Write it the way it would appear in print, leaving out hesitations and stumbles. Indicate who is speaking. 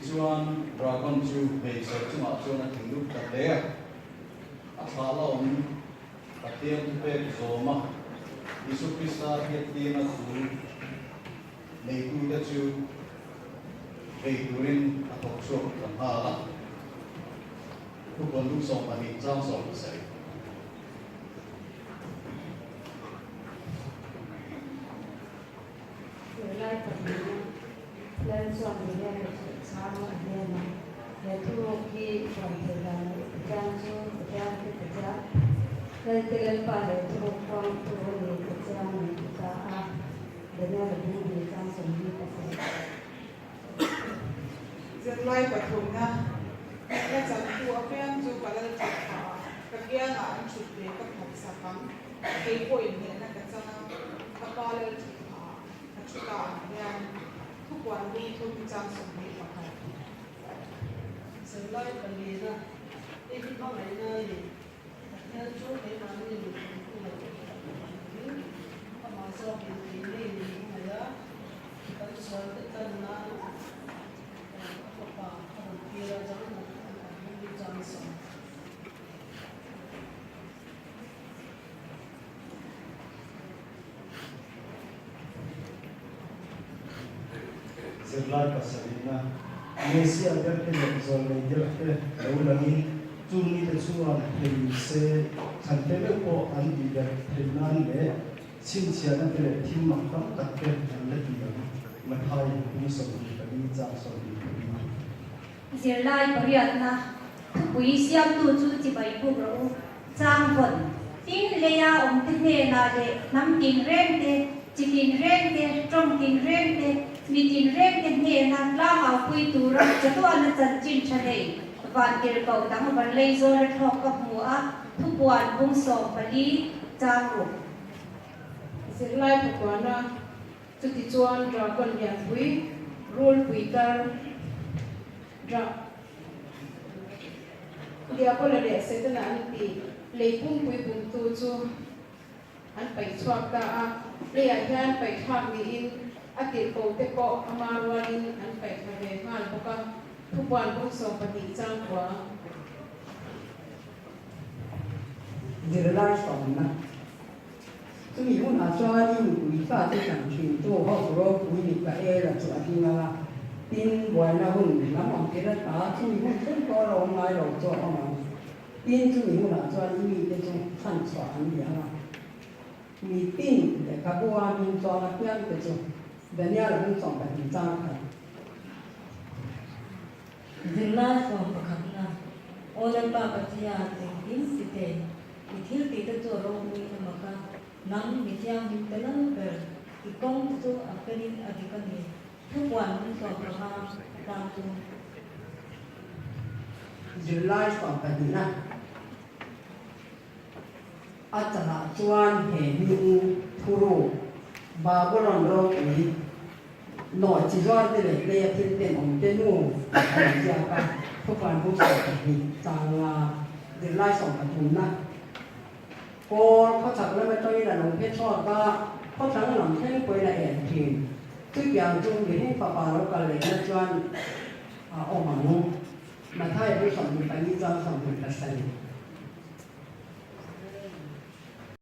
Speaker 1: chuan dragon chu be so chunga chuan a thing lut tak le a thala om pathian tu pe zoma Isu Krista hiatina tu nei tu te chu ei turin a thok so kan hala tu kon lu so pa ni chang so sai
Speaker 2: lai pa ni lai so ni le sa ma ne na le tu ki from the land kan chu kan ke ja lai te le pa le tu from tu ni ke ja ni ka a de ne le ni kan so ni ka se
Speaker 3: dân lai pa thum na ka chan tu a pen chu pa le chu kha ka kya na an chu le ka phok sa kam ke ko in ne na ka chana ka pa le chu kha ka chu ka yaทุกวันนี้ทุกจานสมบูรณ์ค่ะ
Speaker 4: Sự lai và lì ra, đi đi bao ngày nơi, theo chú để mà mình cũng là có mà sao thì đi này đó, cái số cái tên là có bà có kia là giống là đi chăm sóc.
Speaker 5: Lai pasarina Malaysia der ke zol nei der ke ulani tuni te chuan hei se chante le ko an di der trinan le chin chiana te thim mak tam tak ke an le ti ma thai ni so ni ka ni cha so ni
Speaker 2: Zir lai pariat na pui siam tu chu chi bai bu ro chang von tin le ya om te ne na le nam king reng te chi king reng te trong king reng te mi tin reng te ne na la ma pui tu ra cha tu an chan chin chane van ker ko dang ban le zo le thok ka mu a thu puan bung so pali chang ro
Speaker 3: Zir lai pa kwa na chu ti chuan dragon yan pui rule pui tar dra dia ko le se ta na an ti le pung pui bung tu chu an pai chuak ta a le ya hian pai thak ni in a ti ko te ko ama ruanin an pai tha ve han ko ka thu puan bung so pati chang kwa
Speaker 6: Zir lai som na tu mi mun a chwa ni ui fa te chang chin to ho ro ui ni ka e la chu a ti na la tin boi na hun na mong ke la ta tu mi mun chen ko ro mai ro cho o ma tin tu mi mun a chwa ni mi te chu san chwa an ya la mi tin le ka bo a min cho na pian te chu da nia la mun som pa ti chang ka
Speaker 4: Zir lai from Pakana, Olen pa patia in site, ithil ti te to ro mui na maka, nang mithiang hin te lang per, ikong tu aperin adikani, thuwan mun so praha tam tu.
Speaker 6: Zir lai som pa ti na a cha chuan he ni thu ro ba bo ron ro ui nội chỉ do thế này đây thiên tiền ổng tên nu ở nhà cả không phải bố sợ thì chẳng là để lai sống cả thùng na côเขาchẳng là mấy tôi là nông phết cho taเขาchẳng làm thế quay lại ẻn thì tuy rằng chung đểให้bà nó cả lấy nó cho ông mà nung mà thay bố sống thì phải đi ra sống thì phải xây